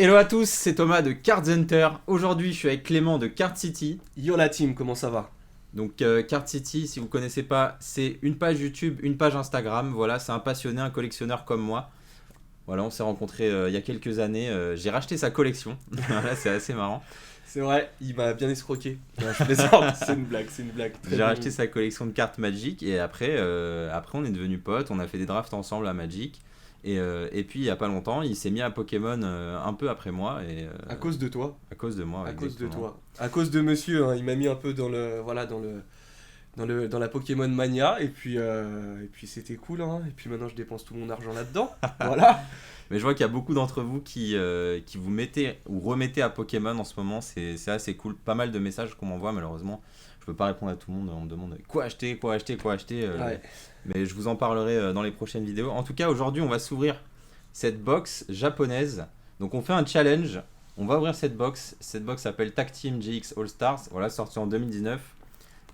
Hello à tous, c'est Thomas de Card Hunter. Aujourd'hui, je suis avec Clément de Card City. Yo la team, comment ça va? Donc, Card City, si vous connaissez pas, c'est une page YouTube, une page Instagram. Voilà, c'est un passionné, un collectionneur comme moi. Voilà, on s'est rencontrés il y a quelques années. J'ai racheté sa collection. Voilà, c'est assez marrant. C'est vrai, il m'a bien escroqué. Non, je plaisante, c'est une blague, c'est une blague. Très J'ai bien. racheté sa collection de cartes Magic et après, on est devenus potes. On a fait des drafts ensemble à Magic. Et puis, il y a pas longtemps, il s'est mis à Pokémon un peu après moi. À cause de toi, À cause de moi, à cause de exactement. toi. À cause de monsieur, hein, il m'a mis un peu dans le, voilà, dans la Pokémon Mania, et puis c'était cool, hein. Et puis maintenant je dépense tout mon argent là-dedans. Voilà. Mais je vois qu'il y a beaucoup d'entre vous qui vous mettez ou remettez à Pokémon en ce moment, c'est assez cool. Pas mal de messages qu'on m'envoie, malheureusement. Je peux pas répondre à tout le monde, on me demande quoi acheter, quoi acheter, quoi acheter. Ouais. Mais je vous en parlerai dans les prochaines vidéos. En tout cas, aujourd'hui, on va s'ouvrir cette box japonaise. Donc on fait un challenge, on va ouvrir cette box. Cette box s'appelle Tag Team GX All Stars, voilà, sortie en 2019.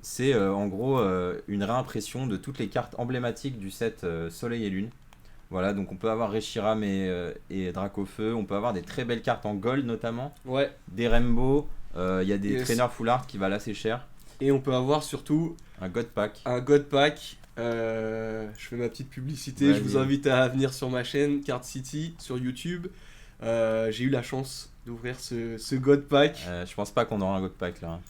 C'est en gros une réimpression de toutes les cartes emblématiques du set Soleil et Lune. Voilà, donc on peut avoir Reshiram et Dracofeu, on peut avoir des très belles cartes en gold notamment, Ouais. des Rainbow, il y a des Yes. trainers full art qui valent assez cher, Et on peut avoir surtout un God Pack. un God Pack. Je fais ma petite publicité. Vas-y. Je vous invite à venir sur ma chaîne Card City sur YouTube. J'ai eu la chance d'ouvrir ce God Pack. Je pense pas qu'on aura un God Pack là.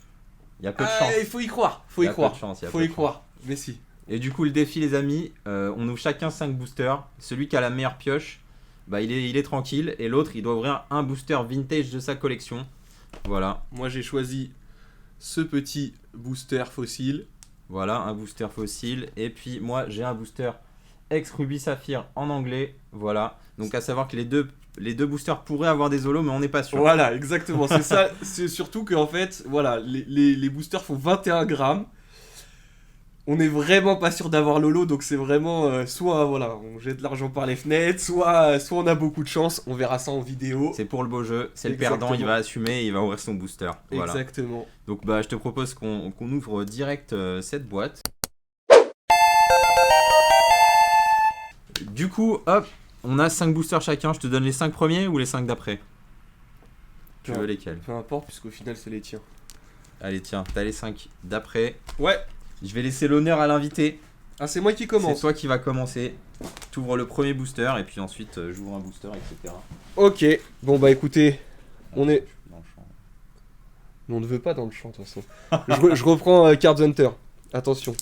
Il y a peu de Ah, chance. il faut y croire, faut Il y y a peu croire, de chance, il y a faut peu y de croire. Mais si. Et du coup, le défi, les amis, on ouvre chacun 5 boosters. Celui qui a la meilleure pioche, bah, il est tranquille. Et l'autre, il doit ouvrir un booster vintage de sa collection. Voilà, Moi j'ai choisi ce petit booster fossile. voilà, un booster fossile. Et puis moi, j'ai un booster ex Ruby Saphir en anglais. Voilà, donc à savoir que les deux boosters pourraient avoir des holos, mais on n'est pas sûr. Voilà, exactement, c'est ça. C'est surtout qu'en fait, voilà, les boosters font 21 grammes. On est vraiment pas sûr d'avoir Lolo, donc c'est vraiment soit voilà, on jette de l'argent par les fenêtres, soit on a beaucoup de chance. On verra ça en vidéo. C'est pour le beau jeu, c'est le Exactement. perdant, il va assumer et il va ouvrir son booster. Voilà. Exactement. Donc bah, je te propose qu'on ouvre direct cette boîte. Du coup, hop, on a 5 boosters chacun. Je te donne les 5 premiers ou les 5 d'après? Tu Ouais. veux lesquels? Peu importe, puisqu'au final c'est les tiens. Allez, tiens, t'as les 5 d'après. Ouais. Je vais laisser l'honneur à l'invité. Ah, c'est moi qui C'est commence. toi qui va commencer. Tu ouvres le premier booster et puis ensuite j'ouvre un booster, etc. Ok. Bon bah écoutez, on est. Dans le champ. Mais on ne veut pas dans le champ de toute façon. Je reprends Card Hunter. Attention.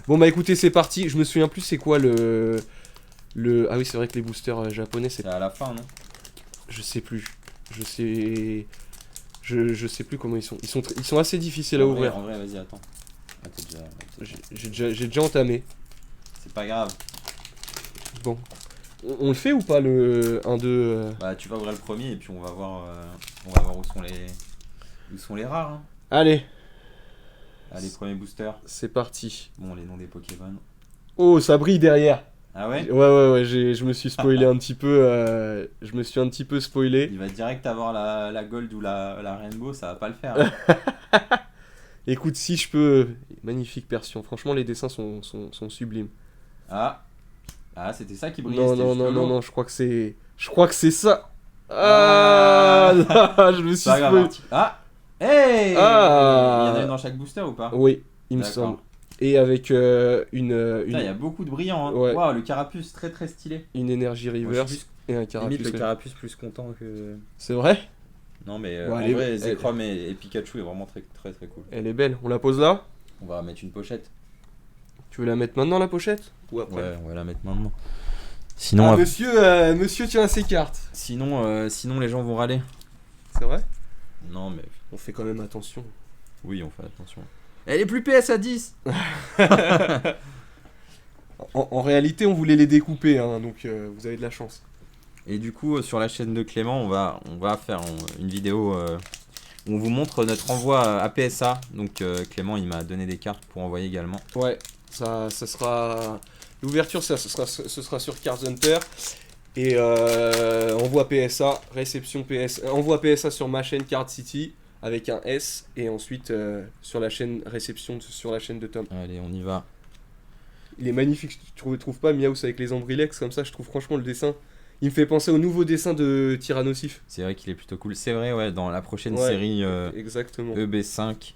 Bon bah écoutez, c'est parti. Je me souviens plus c'est quoi le. Ah oui, c'est vrai que les boosters japonais, c'est. C'est à la fin, non? Je sais plus. Je sais. Je sais plus comment ils sont. Ils sont assez difficiles à En vrai, ouvrir. En vrai, vas-y, attends. Ah, t'es déjà- J'ai déjà entamé. C'est pas grave. Bon. On le fait ou pas le 1-2 Bah, tu vas ouvrir le premier et puis on va voir où sont les rares. Hein. Allez, Allez, premier booster. c'est parti. Bon, les noms des Pokémon. Oh, ça brille derrière. Ah ouais? Ouais, je me suis spoilé un petit peu. Je me suis un petit peu spoilé. Il va direct avoir la Gold ou la Rainbow, ça va pas le faire. Hein. Écoute, si je peux. Magnifique version. Franchement, les dessins sont sublimes. Ah, c'était ça qui brillait. Non, c'était non, juste non, le non, lot. non, je crois que c'est. Je crois que c'est ça. Ah, là, je me suis Pas grave, spoilé. Marty. Ah, hey! Ah. Il y en a une dans chaque booster ou pas? Oui, il me D'accord. semble. Et avec Putain, il y a une, beaucoup de brillants. Hein. Ouais. Waouh, le carapuce très très stylé. une énergie Moi, je reverse suis et un limite carapuce. le ouais. carapuce plus content que. C'est vrai? Non, mais Bon, en allez, vrai, elle- Zekrom et Pikachu est vraiment très très très cool. Elle est belle. On la pose là? On va mettre une pochette. Tu veux la mettre maintenant la pochette? Ou après? Ouais, on va la mettre maintenant. Sinon, Ah, monsieur tient ses cartes. sinon les gens vont râler. C'est vrai? Non, mais On fait quand même attention. oui, on fait attention. Elle est plus PS à 10. En réalité, on voulait les découper, hein, donc vous avez de la chance. Et du coup, sur la chaîne de Clément, on va faire une vidéo où on vous montre notre envoi à PSA. Donc Clément, il m'a donné des cartes pour envoyer également. Ouais, ça sera. L'ouverture, ce sera sur Card Hunter. Et envoi PSA, réception PSA. Envoi PSA sur ma chaîne Card City avec un S. Et ensuite sur la chaîne réception sur la chaîne de Tom. Allez, on y va. Il est magnifique, tu trouves pas Miaus avec les ambrilex comme ça? Je trouve franchement le dessin, Il me fait penser au nouveau dessin de Tyrannosif. C'est vrai qu'il est plutôt cool. C'est vrai, ouais, dans la prochaine Ouais, série exactement. EB5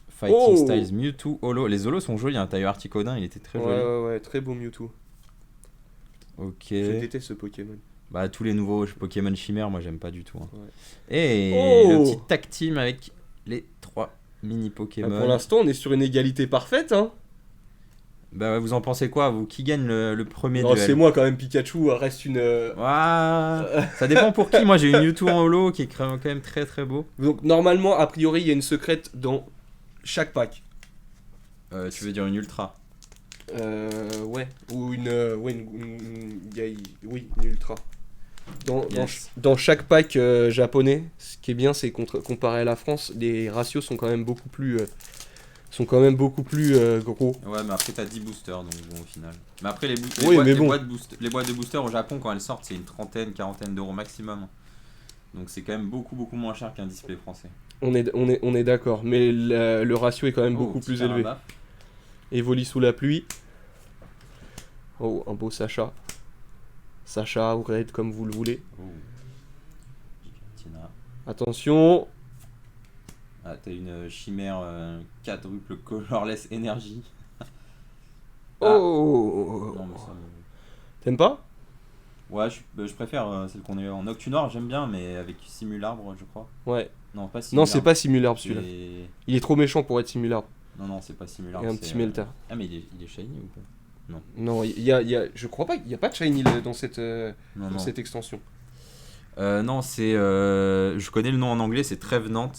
Fighting Oh Styles Mewtwo Holo. Les holos sont jolis, hein. T'as eu Articodin, il était très Ouais, joli. ouais, ouais, très beau Mewtwo. Ok. Je déteste ce Pokémon. Bah, tous les nouveaux Pokémon chimères, moi j'aime pas du tout, hein. Ouais. Et Oh le petit tag team avec les 3 mini Bah, Pokémon. pour l'instant, on est sur une égalité parfaite, hein. Bah, ouais, vous en pensez quoi, vous? Qui gagne le premier Non, duel? c'est moi quand même, Pikachu reste une... Ouah, ça dépend pour qui. Moi j'ai une Mewtwo en holo qui est quand même très très beau. Donc normalement, a priori, il y a une secrète dans chaque pack. Tu veux dire une ultra? Ouais. Ou une... ouais, oui, une ultra. Yes. Dans chaque pack japonais, ce qui est bien, c'est comparé à la France, les ratios sont quand même beaucoup plus... gros. Ouais, mais après t'as 10 boosters, donc bon au final. Mais après Oui, mais bon. les boîtes de boosters au Japon quand elles sortent c'est une trentaine, quarantaine d'euros maximum. Donc c'est quand même beaucoup moins cher qu'un display français. On est d'accord, mais le ratio est quand même beaucoup petit plus élevé. Carabaf. Evoli sous la pluie. Oh, un beau Sacha. Sacha ou Red comme vous le voulez. Oh. Giratina. Attention. Ah, t'as une chimère quadruple colorless énergie. Oh Non, mais ça T'aimes pas? Ouais, je préfère celle qu'on a eu en Octunoir, j'aime bien, mais avec Simularbre, je crois. Ouais. Non, pas Non, Simularbre. c'est pas Simularbre celui-là. c'est- Il est trop méchant pour être Simularbre. Non, c'est pas Simularbre. Et un c'est, petit Melta. Ah, mais il est shiny ou pas? Non, je crois pas, il y a pas de shiny dans cette, Non. cette extension. Non, c'est. Je connais le nom en anglais, c'est Trevenant.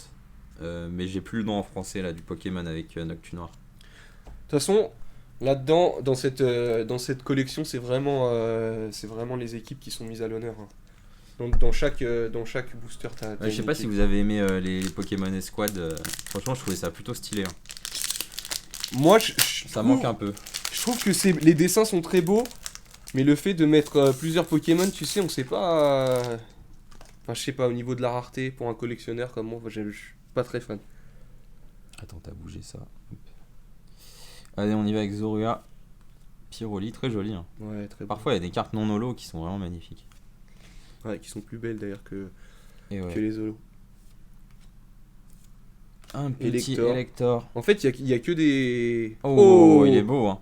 Mais j'ai plus le nom en français là du Pokémon avec Noctunoir. De toute façon, là-dedans, dans cette collection, c'est vraiment les équipes qui sont mises à l'honneur, hein. Donc dans chaque booster, t'as Je sais une pas si équipe. vous avez aimé les Pokémon Escouade. Franchement, je trouvais ça plutôt stylé, hein. Moi, Ça manque un peu. je trouve que les dessins sont très beaux, mais le fait de mettre plusieurs Pokémon, tu sais, on sait pas... Enfin, je sais pas, au niveau de la rareté, pour un collectionneur comme moi, je suis pas très fan. Attends, t'as bougé ça. Hop. Allez, on y va avec Zorua. Pyroli, très joli, hein. Ouais, très beau. Parfois, il y a des cartes non holo qui sont vraiment magnifiques. Ouais, qui sont plus belles d'ailleurs que Et ouais. les holos. Un petit Elector. Elector. En fait, il y a que des... Oh, il est beau, hein.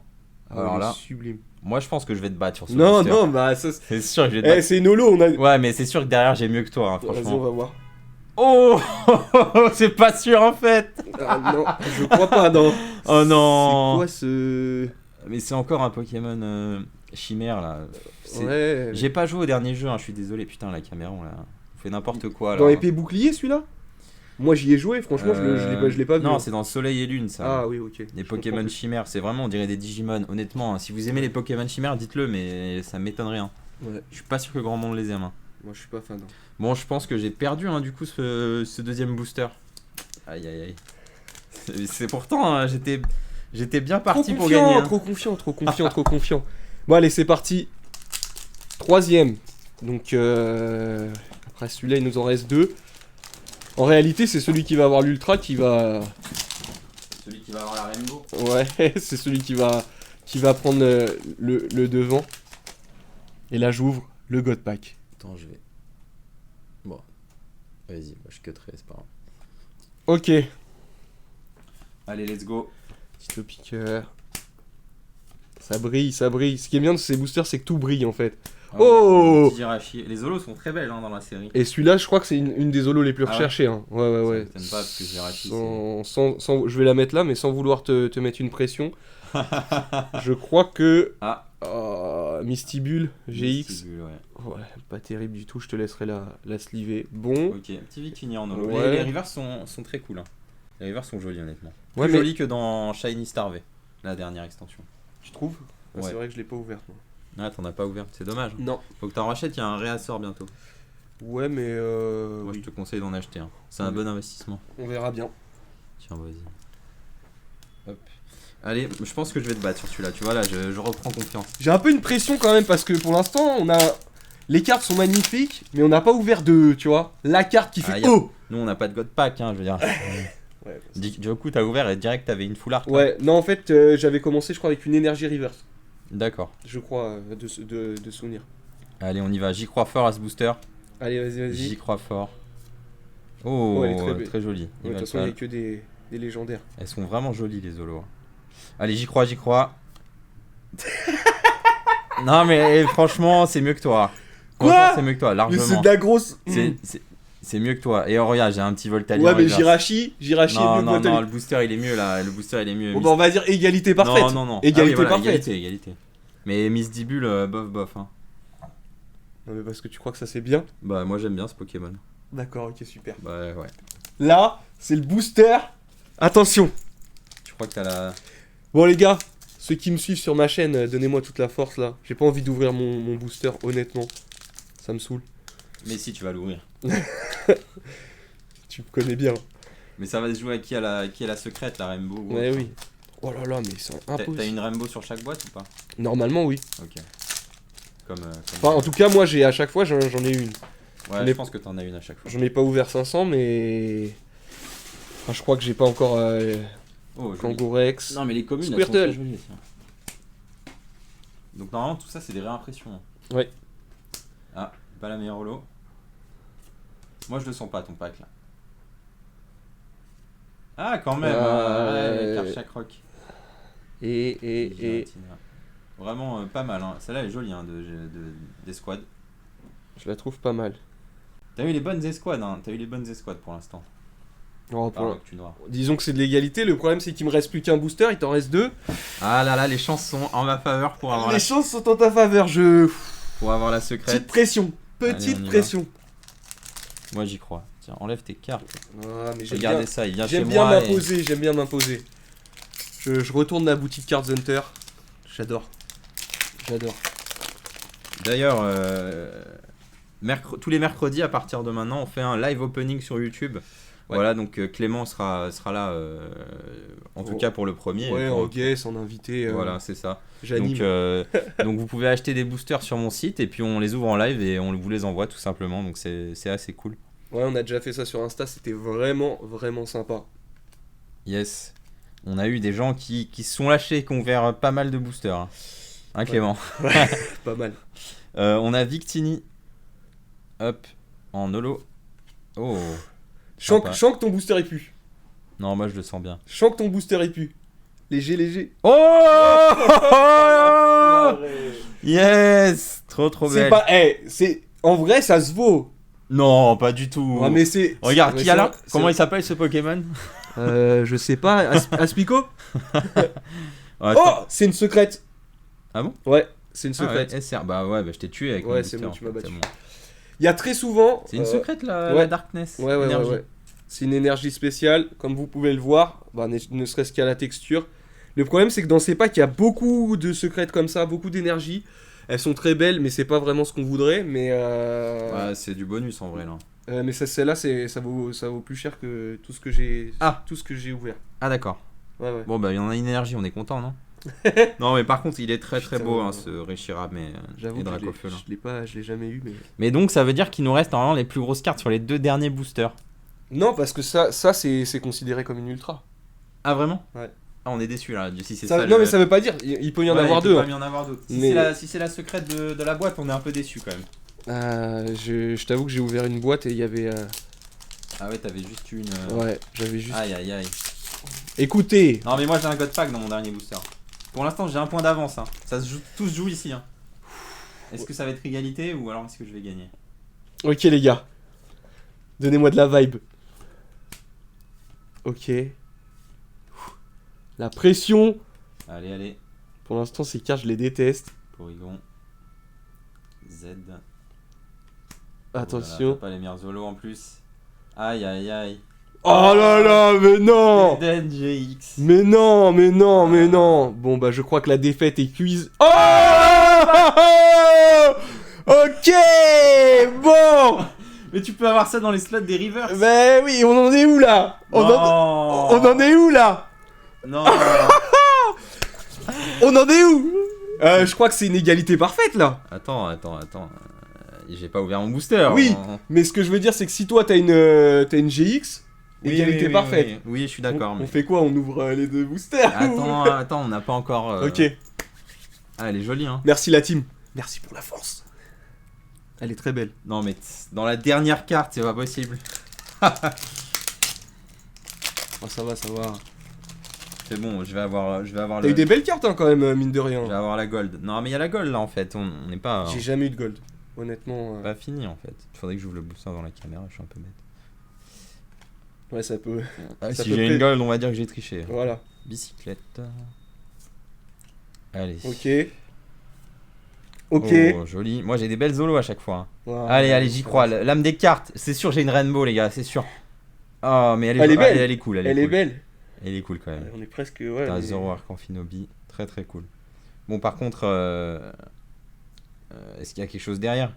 Ah, Alors il est là, sublime. moi je pense que je vais te battre sur ce Non, booster. non, bah ça... C'est sûr que je vais te battre. c'est une holo, on a... Ouais, mais c'est sûr que derrière j'ai mieux que toi, hein, Vas-y, on franchement. va voir. Oh, c'est pas sûr en fait. Ah non, je crois pas, non. Oh non. C'est quoi ce... Mais c'est encore un Pokémon chimère là. Ouais. J'ai pas joué au dernier jeu, hein, je suis désolé. Putain, la caméra, on fait n'importe quoi là. Dans épée bouclier, celui-là? Moi, j'y ai joué, franchement, je l'ai pas vu. Non, c'est dans Soleil et Lune ça. Ah oui, ok. Les Je Pokémon comprends chimères, c'est vraiment, on dirait des Digimon. Honnêtement, hein, si vous aimez les Pokémon chimères, dites-le, mais ça m'étonnerait, hein. plus. Ouais, Je suis pas sûr que grand monde les aime, hein. moi, je suis pas fan, hein. Bon, je pense que j'ai perdu, hein, du coup, ce deuxième booster. Aïe, aïe, aïe. C'est pourtant, hein, j'étais bien parti pour gagner, hein. Trop confiant, trop confiant, trop confiant. Bon, allez, c'est parti. Troisième. Donc, après celui-là, il nous en reste deux. En réalité, c'est celui qui va avoir l'ultra qui va... Celui qui va avoir la Rainbow. Ouais, c'est celui qui va prendre le devant. Et là, j'ouvre le God Pack. Attends, je vais. Bon. Vas-y, bah, je cutterai, c'est pas grave. Ok. Allez, let's go. Petit piqueur. Ça brille, ça brille. Ce qui est bien de ces boosters, c'est que tout brille en fait. Oh, petit Jirachi. Les holos sont très belles, hein, dans la série. Et celui-là, je crois que c'est une des holos les plus Ah ouais recherchées, hein. Ouais, ouais, Ça ouais. m'étonne pas parce que Jirachi, Je vais la mettre là, mais sans vouloir te mettre une pression. Je crois que... Ah. Mystibule, GX. Vestibule, ouais. Ouais, pas terrible du tout, je te laisserai la sliver. Bon. Ok, petit Victini en holo. Ouais. Les rivers sont très cool, hein. Les rivers sont jolis, honnêtement. Ouais, Plus mais... jolis que dans Shiny Star V, la dernière extension. Tu trouves? Ouais. C'est vrai que je l'ai pas ouverte, moi. Ah, t'en as pas ouvert, c'est dommage. Non. Faut que t'en rachètes, il y a un réassort bientôt. Ouais, mais Moi, oui. je te conseille d'en acheter un. C'est un Oui. bon investissement. On verra bien. Tiens, vas-y. Hop. Allez, je pense que je vais te battre sur celui-là. Tu vois, là, je reprends confiance. J'ai un peu une pression quand même parce que pour l'instant, on a... Les cartes sont magnifiques, mais on n'a pas ouvert de, tu vois, la carte qui fait Ah, oh. Nous, on n'a pas de God Pack, hein, je veux dire. Ouais, Du coup, t'as ouvert et direct, t'avais une full art. là. ouais, non, en fait, j'avais commencé, je crois, avec une énergie reverse. D'accord. Je crois, de souvenir. Allez, on y va. J'y crois fort à ce booster. Allez, vas-y. J'y crois fort. Oh, elle est très belle. très jolie. De toute façon, il n'y a que des légendaires. Elles sont vraiment jolies les holos. Allez, j'y crois. Non mais franchement, c'est mieux que toi. Quoi? C'est mieux que toi, Mais largement. c'est de la grosse. C'est mieux que toi. Et regarde, j'ai un petit Voltalion. Ouais, mais reverse. Jirachi est Non, mieux que Voltalion. le booster il est mieux là. Le booster il est mieux. Bon, bah, on va dire égalité parfaite. Non. Égalité voilà, parfaite. Égalité. Mais Miss Dibule, bof. Hein. Non, mais parce que tu crois que ça c'est bien. Bah, moi j'aime bien ce Pokémon. D'accord, ok, super. Bah, ouais. Là, c'est le booster. Attention. Je crois que t'as la. Bon, les gars, ceux qui me suivent sur ma chaîne, donnez-moi toute la force là. J'ai pas envie d'ouvrir mon booster, honnêtement. Ça me saoule. Mais si, tu vas l'ouvrir. Tu me connais bien. Mais ça va se jouer à qui a la secrète, la Rainbow. Ouais, oui. Oh là là, mais c'est impossible. T'as une Rainbow sur chaque boîte ou pas? Normalement, oui. Ok. Comme Enfin, en tout cas, moi, à chaque fois, j'en ai une. Ouais, je pense que t'en as une à chaque fois. J'en ai pas ouvert 500, mais. Enfin, je crois que j'ai pas encore. Kangorex. Non, mais les communes, Squirtle. elles sont très jolies, ça. Donc, normalement, tout ça, c'est des réimpressions. Ouais. Ah, pas la meilleure holo. Moi, je le sens pas, ton pack, là. Ah, quand même. Ouais, Karchak Rock. Et. Giratina. Vraiment pas mal. Hein. Celle-là, elle est jolie, hein, d'escouade. Je la trouve pas mal. T'as eu les bonnes escouades, hein. T'as eu les bonnes escouades pour l'instant. Oh, Disons que c'est de l'égalité. Le problème, c'est qu'il me reste plus qu'un booster. Il t'en reste 2. Ah là là, les chances sont en ma faveur pour avoir Les chances sont en ta faveur. pour avoir la secrète. Petite pression. Allez, Pression. Moi, j'y crois. Tiens, enlève tes cartes. Ah, mais Regardez ça, il vient chez j'aime moi. bien m'imposer. Je retourne la boutique Cards Hunter. J'adore. D'ailleurs, tous les mercredis à partir de maintenant, on fait un live opening sur YouTube. Ouais. Voilà, donc Clément sera là, en tout cas pour le premier. Ouais, en guest, en invité. Voilà, c'est ça. J'anime. Donc vous pouvez acheter des boosters sur mon site et puis on les ouvre en live et on vous les envoie tout simplement. Donc c'est assez cool. Ouais, on a déjà fait ça sur Insta, c'était vraiment sympa. Yes. On a eu des gens qui se sont lâchés, qui ont ouvert pas mal de boosters. Hein, Clément? Ouais. Pas mal. On a Victini. Hop, en holo. Oh. Je sens que ton booster est pu. Non, moi je le sens bien. Je sens que ton booster est pu. Léger. Oh, yes. Trop belle. C'est en vrai, ça se vaut. Non, pas du tout. Ouais, mais c'est. Regarde, qui a là? Comment il s'appelle ce Pokémon? Je sais pas. Aspico. Ouais, oh, c'est une secrète. Ah bon? Ouais, c'est une secrète. Ouais, SR. Bah ouais, je t'ai tué avec mon ouais, booster, c'est bon, tu m'as battu. bon. Il y a très souvent. C'est une secrète la Darkness. Ouais. C'est une énergie spéciale, comme vous pouvez le voir, bah, ne serait-ce qu'à la texture. Le problème, c'est que dans ces packs, il y a beaucoup de secrètes comme ça, beaucoup d'énergie. Elles sont très belles, mais c'est pas vraiment ce qu'on voudrait. Mais ouais, c'est du bonus en vrai là. Mais celle-là, ça vaut plus cher que tout ce que j'ai ouvert. Ah d'accord. Ouais. Bon bah il y en a une énergie, on est content, non? Non mais par contre il est très beau hein, ce Reshiram et Dracofeu. Je l'ai jamais eu mais donc ça veut dire qu'il nous reste normalement les plus grosses cartes sur les 2 derniers boosters. Non parce que ça c'est considéré comme une ultra. Ah vraiment? Ouais. Ah on est déçus là, si c'est ça. Non mais ça veut pas dire, il peut y en avoir deux. Il peut y en avoir d'autres. Si c'est la secrète de la boîte, on est un peu déçus quand même. Je t'avoue que j'ai ouvert une boîte et il y avait... Ah ouais, t'avais juste une... Ouais, j'avais juste... Aïe. Écoutez. Non mais moi j'ai un God Pack dans mon dernier booster. Pour l'instant j'ai un point d'avance, hein. Tout se joue ici. Hein. Est-ce que ça va être égalité ou alors est-ce que je vais gagner? Ok les gars. Donnez-moi de la vibe. Ok. La pression. Allez. Pour l'instant ces cartes je les déteste. Porygon. Z. Attention. Pas les meilleurs zolos en plus. Aïe. Oh là là, mais non! GX. Mais non. Bon bah je crois que la défaite est cuise. Oh! Ok! Bon! Mais tu peux avoir ça dans les slots des Rivers. Mais oui, on en est où là? On en est où là? Non. On en est où? Je crois que c'est une égalité parfaite là. Attends. J'ai pas ouvert mon booster. Oui, mais ce que je veux dire c'est que si toi t'as une GX, égalité parfaite. Oui, je suis d'accord. On fait quoi? On ouvre les deux boosters? Attends, on n'a pas encore... Ok. Ah, elle est jolie, hein. Merci la team. Merci pour la force. Elle est très belle. Non, mais dans la dernière carte, c'est pas possible. Oh, ça va, ça va. C'est bon, je vais avoir T'as eu des belles cartes hein, quand même, mine de rien. Je vais avoir la gold. Non, mais il y a la gold là en fait. On n'est pas. J'ai jamais eu de gold. Honnêtement. Pas fini en fait. Il faudrait que j'ouvre le booster dans la caméra, je suis un peu bête. Ouais, ça peut. Ça Si peut j'ai une gold, on va dire que j'ai triché. Voilà. Bicyclette. Allez. Ok. Ok. Oh, joli. Moi j'ai des belles zolos à chaque fois. Wow. Allez, j'y crois. L'âme des cartes. C'est sûr, j'ai une rainbow, les gars, c'est sûr. Oh, mais Elle est belle. Elle est cool. Elle est belle. Elle est cool quand même. On est presque. Ouais. T'as Zoro Arcanfinobi. Très très cool. Bon, par contre, est-ce qu'il y a quelque chose derrière?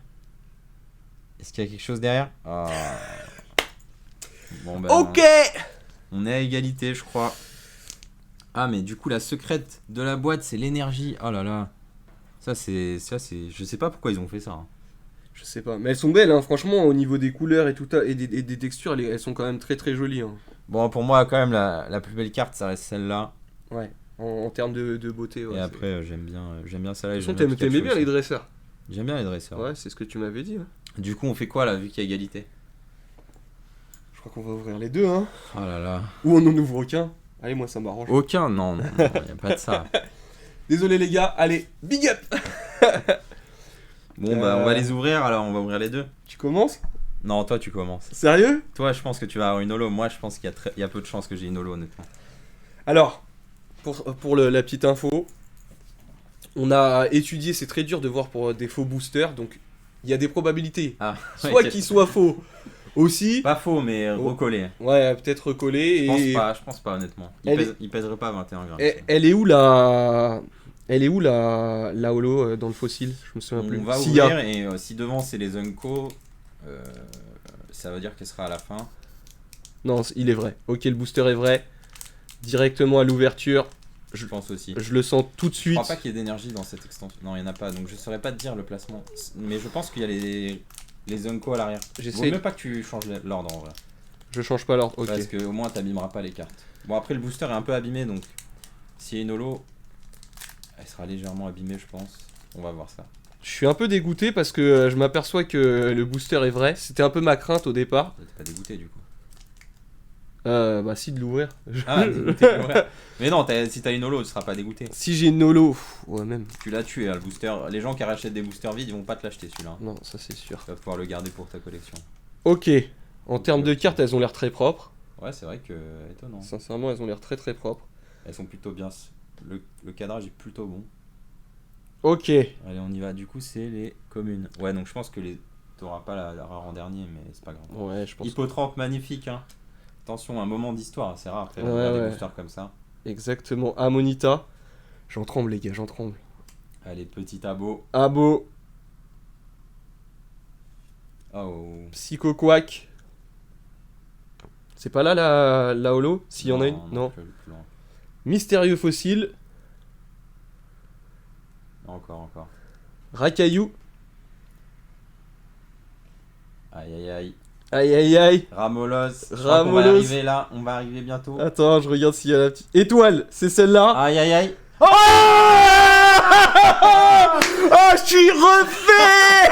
Ah. Bon, ben, Ok. on est à égalité, je crois. Ah, mais du coup, la secrète de la boîte, c'est l'énergie. Oh là là. Ça, c'est. Je sais pas pourquoi ils ont fait ça. Hein. Je sais pas. Mais elles sont belles, hein. Franchement, au niveau des couleurs et tout et des textures, elles sont quand même très très jolies. Hein. Bon, pour moi, quand même, la plus belle carte, ça reste celle-là. Ouais. En termes de beauté. Ouais, et après, j'aime bien celle-là. De toute façon, t'aimais bien les dresseurs. J'aime bien les dresseurs. Ouais, c'est ce que tu m'avais dit. Hein. Du coup, on fait quoi là, vu qu'il y a égalité? Je crois qu'on va ouvrir les deux, hein. Oh là là. Ou on en ouvre aucun. Allez, moi ça m'arrange. Aucun? Non, y a pas de ça. Désolé les gars, allez, big up. Bon, bah, on va les ouvrir, alors on va ouvrir les deux. Tu commences? Non, toi, tu commences. Sérieux? Toi, je pense que tu vas avoir une holo. Moi, je pense qu'il y a peu de chances que j'ai une holo, honnêtement. Alors, pour la petite info, on a étudié, c'est très dur de voir pour des faux boosters, donc il y a des probabilités. Ah, Soit qu'ils soient faux aussi. Pas faux, mais recollé. Ouais, peut-être recollé. Je pense pas, honnêtement. Il pèserait pas 21 grammes. Elle est où la holo dans le fossile? Je me souviens plus. On va ouvrir et si devant c'est les Unco, ça veut dire qu'elle sera à la fin. Non, il est vrai. Ok, le booster est vrai. Directement à l'ouverture. Je pense aussi. Je le sens tout de suite. Je crois pas qu'il y ait d'énergie dans cette extension. Non, il y en a pas, donc je saurais pas te dire le placement. Mais je pense qu'il y a les Unco à l'arrière. Vaut mieux pas que tu changes l'ordre en vrai. Je change pas l'ordre, ok. Parce que au moins t'abîmeras pas les cartes. Bon, après le booster est un peu abîmé, donc s'il y a une holo, elle sera légèrement abîmée, je pense. On va voir ça. Je suis un peu dégoûté parce que je m'aperçois que le booster est vrai. C'était un peu ma crainte au départ. T'es pas dégoûté du coup? Bah si, de l'ouvrir. Ah, dégoûté, ouais. Mais non, si t'as une holo, tu seras pas dégoûté. Si j'ai une holo, ouais même. Tu l'as tué, hein, le booster. Les gens qui rachètent des boosters vides, ils vont pas te l'acheter celui-là. Non, ça c'est sûr. Tu vas pouvoir le garder pour ta collection. Ok. En termes de cartes, elles ont l'air très propres. Ouais, c'est vrai que étonnant. Sincèrement, elles ont l'air très très propres. Elles sont plutôt bien. Le cadrage est plutôt bon. Ok. Allez, on y va. Du coup, c'est les communes. Ouais, donc je pense que t'auras pas la rare en dernier, mais c'est pas grave. Ouais, je pense. Hippotrampe magnifique, hein. Attention, un moment d'histoire, c'est rare après des boosters comme ça. Exactement. Amonita. J'en tremble, les gars, j'en tremble. Allez, petit abo. Abo. Oh. Psycho Quack. C'est pas là la holo? S'il y en a une? Non. Plus loin. Mystérieux fossile. Encore. Rakayu. Aïe aïe aïe. Aïe aïe aïe. Ramolos. On va Ramolos. arriver là, on va arriver bientôt. Attends, je regarde s'il y a la petite. Étoile, c'est celle-là. Aïe aïe aïe. Oh, oh, je suis refait.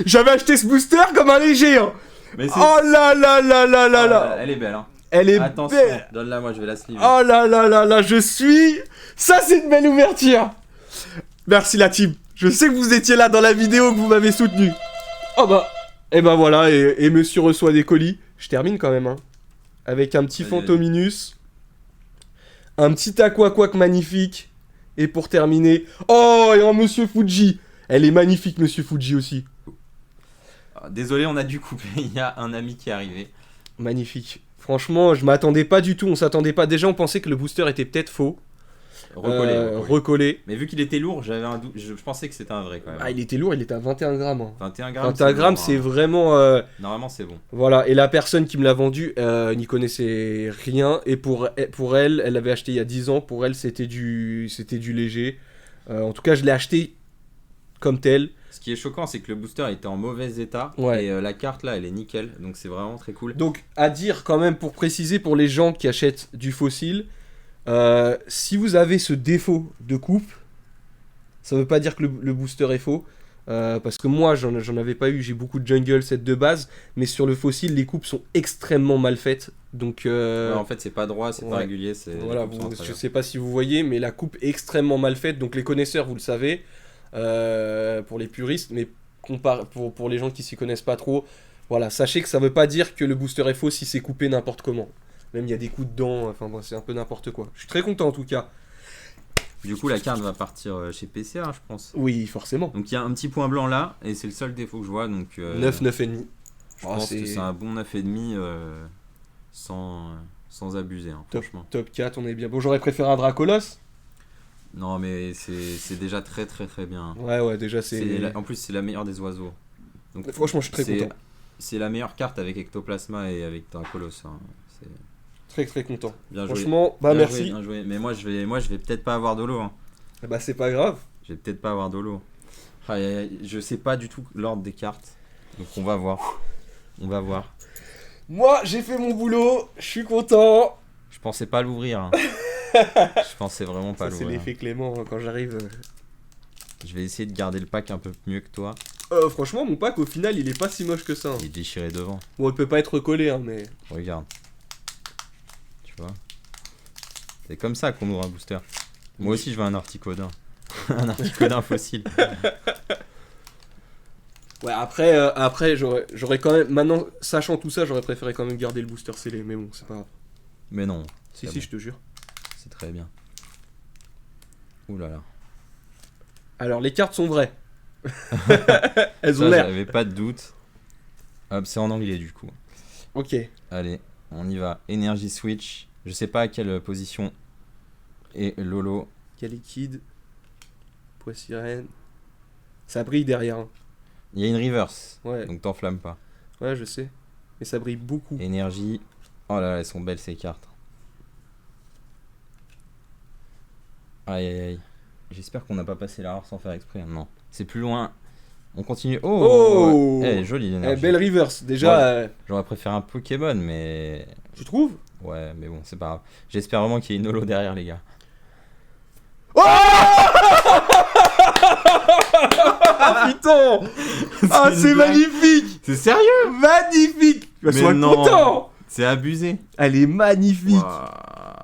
J'avais acheté ce booster comme un léger. Hein. Mais oh là là là là là là. Elle est belle, hein. Elle est Attention, belle. donne-la moi, je vais la sleeve. Oh là là là là, je suis... Ça, c'est une belle ouverture. Merci la team. Je sais que vous étiez là dans la vidéo, que vous m'avez soutenu. Oh bah... Et bah voilà, et monsieur reçoit des colis. Je termine quand même, hein. Avec un petit Fantominus. Un petit Aquaquack magnifique. Et pour terminer... Oh, et un monsieur Fuji. Elle est magnifique, monsieur Fuji aussi. Désolé, on a dû couper. Il y a un ami qui est arrivé. Magnifique. Franchement, je m'attendais pas du tout. On s'attendait pas. Déjà, on pensait que le booster était peut-être faux. Recollé. Mais vu qu'il était lourd, j'avais un doute. Je pensais que c'était un vrai quand même. Ah, il était lourd, il était à 21 grammes. Hein. 21 grammes. 21 grammes, c'est vraiment. Normalement, c'est bon. Voilà, et la personne qui me l'a vendu n'y connaissait rien. Et pour elle, elle l'avait acheté il y a 10 ans. Pour elle, c'était du léger. En tout cas, je l'ai acheté comme tel. Ce qui est choquant, c'est que le booster était en mauvais état. Ouais. Et la carte là, elle est nickel. Donc c'est vraiment très cool. Donc, à dire quand même, pour préciser pour les gens qui achètent du fossile, si vous avez ce défaut de coupe, ça veut pas dire que le booster est faux. Parce que moi, j'en avais pas eu. J'ai beaucoup de jungle set de base. Mais sur le fossile, les coupes sont extrêmement mal faites. Donc, Ouais, en fait, c'est pas droit, c'est pas régulier. voilà, je sais pas si vous voyez, mais la coupe est extrêmement mal faite. Donc, les connaisseurs, vous le savez. Pour les puristes, mais pour les gens qui s'y connaissent pas trop, voilà, sachez que ça veut pas dire que le booster est faux si c'est coupé n'importe comment. Même il y a des coups de dents, enfin bon, c'est un peu n'importe quoi. Je suis très content en tout cas. Du coup, la carte va partir chez PCA, je pense. Oui, forcément. Donc il y a un petit point blanc là, et c'est le seul défaut que je vois. Donc 9, 9,5. je pense que c'est un bon 9,5 sans abuser, hein, franchement. Top 4, on est bien. Bon, j'aurais préféré un Dracolos. Non, mais c'est déjà très très très bien. Ouais, déjà c'est. En plus, c'est la meilleure des oiseaux. Donc, franchement, je suis très content. C'est la meilleure carte avec Ectoplasma et avec Dracolos. Hein. Très très content. Bien joué. Franchement, bah bien merci. Joué, bien joué. Mais moi je vais peut-être pas avoir d'holo. Hein. Bah c'est pas grave. Je vais peut-être pas avoir d'holo. Je sais pas du tout l'ordre des cartes. Donc on va voir. On va voir. Moi, j'ai fait mon boulot. Je suis content. Je pensais pas l'ouvrir. Hein. Je pensais vraiment pas l'ouvrir. C'est l'effet Clément hein, quand j'arrive. Je vais essayer de garder le pack un peu mieux que toi. Franchement, mon pack au final, il est pas si moche que ça. Hein. Il est déchiré devant. Bon, il peut pas être recollé, hein, mais. Regarde. Tu vois. C'est comme ça qu'on ouvre un booster. Moi aussi, je veux un Articodin. Un Articodin fossile. Ouais, après j'aurais quand même. Maintenant, sachant tout ça, j'aurais préféré quand même garder le booster scellé, mais bon, c'est pas grave. Mais non. Si, bon. je te jure. C'est très bien. Ouh là là. Alors, les cartes sont vraies. Elles ont l'air. J'avais pas de doute. Hop, c'est en anglais du coup. Ok. Allez, on y va. Energy Switch. Je sais pas à quelle position est Lolo. Liquide. Poids sirène. Ça brille derrière. Hein. Il y a une reverse. Ouais. Donc t'enflamme pas. Ouais, je sais. Mais ça brille beaucoup. Énergie. Oh là là, elles sont belles ces cartes. Aïe aïe aïe. J'espère qu'on n'a pas passé la rare sans faire exprès. Non. C'est plus loin. On continue. Oh, jolie l'énergie. Belle reverse. Déjà. J'aurais préféré un Pokémon, mais. Tu trouves? Ouais, mais bon, c'est pas grave. J'espère vraiment qu'il y ait une holo derrière, les gars. Oh ah putain. Ah c'est magnifique. C'est sérieux? Magnifique. Sois content. C'est abusé. Elle est magnifique. Wow.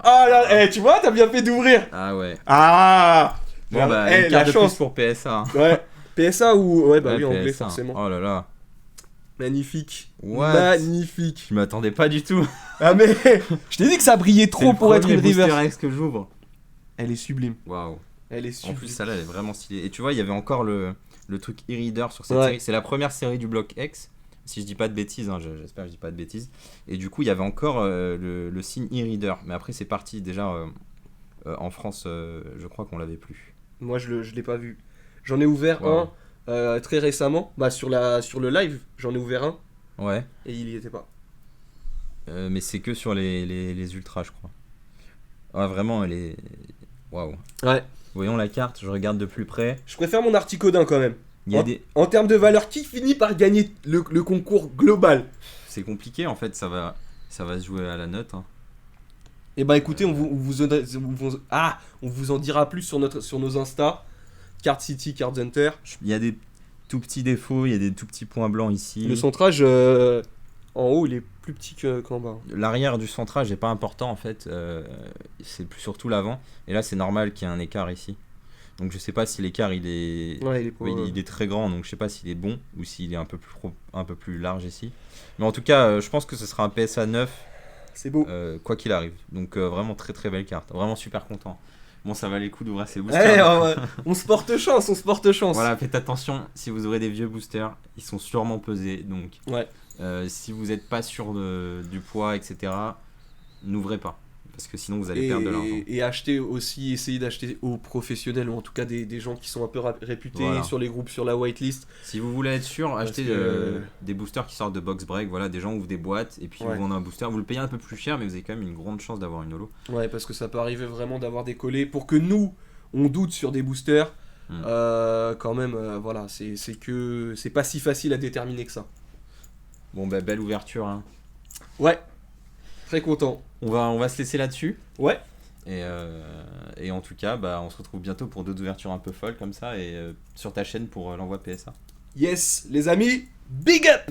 Ah là, tu vois, t'as bien fait d'ouvrir. Ah ouais. Ah. Bon bah, une carte de plus pour PSA. Hein. Ouais. PSA ou ouais bah oui PSA. anglais forcément. Oh là là. Magnifique. What? Magnifique. Je m'attendais pas du tout. Ah mais je t'ai dit que ça brillait trop pour être une reverse. C'est que j'ouvre. Elle est sublime. Waouh. Elle est sublime. En plus, celle-là, elle est vraiment stylée. Et tu vois, il y avait encore le truc e-reader sur cette série. C'est la première série du bloc X. Si je dis pas de bêtises, hein, j'espère que je dis pas de bêtises. Et du coup, il y avait encore le signe e-reader. Mais après, c'est parti. Déjà, en France, je crois qu'on l'avait plus. Moi, je l'ai pas vu. J'en ai ouvert un très récemment. Bah, sur le live, j'en ai ouvert un. Ouais. Et il y était pas. Mais c'est que sur les ultras, je crois. Ouais, vraiment, elle est. Waouh. Ouais. Voyons la carte, je regarde de plus près. Je préfère mon Articodin quand même. Il y a des... En termes de valeur, qui finit par gagner le concours global? C'est compliqué en fait, ça va se jouer à la note. Hein. Et bah écoutez, on vous en dira plus sur nos Insta. Card City, Card Hunter. Il y a des tout petits défauts, il y a des tout petits points blancs ici. Le centrage en haut, il est plus petit qu'en bas. L'arrière du centrage n'est pas important en fait, c'est surtout l'avant. Et là c'est normal qu'il y ait un écart ici. Donc je sais pas si l'écart il est... Ouais, il est très grand, donc je sais pas s'il est bon ou s'il est un peu plus large ici. Mais en tout cas, je pense que ce sera un PSA 9. C'est beau. Quoi qu'il arrive. Donc vraiment très très belle carte. Vraiment super content. Bon, ça valait le coup d'ouvrir ces boosters. Hey, on se porte chance, Voilà, faites attention, si vous aurez des vieux boosters, ils sont sûrement pesés. Donc ouais. Si vous n'êtes pas sûr du poids, etc., n'ouvrez pas. Parce que sinon vous allez perdre de l'argent. Et essayez d'acheter aux professionnels, ou en tout cas des gens qui sont un peu réputés sur les groupes, sur la whitelist. Si vous voulez être sûr, achetez des boosters qui sortent de box break. Voilà, des gens ouvrent des boîtes et puis vous vendent un booster. Vous le payez un peu plus cher, mais vous avez quand même une grande chance d'avoir une holo. Ouais, parce que ça peut arriver vraiment d'avoir des collés. Pour que nous, on doute sur des boosters, quand même, voilà, c'est pas si facile à déterminer que ça. Bon, bah, belle ouverture. Hein. Ouais, très content. On va se laisser là-dessus. Ouais. Et en tout cas, bah, on se retrouve bientôt pour d'autres ouvertures un peu folles comme ça et sur ta chaîne pour l'envoi PSA. Yes, les amis, big up!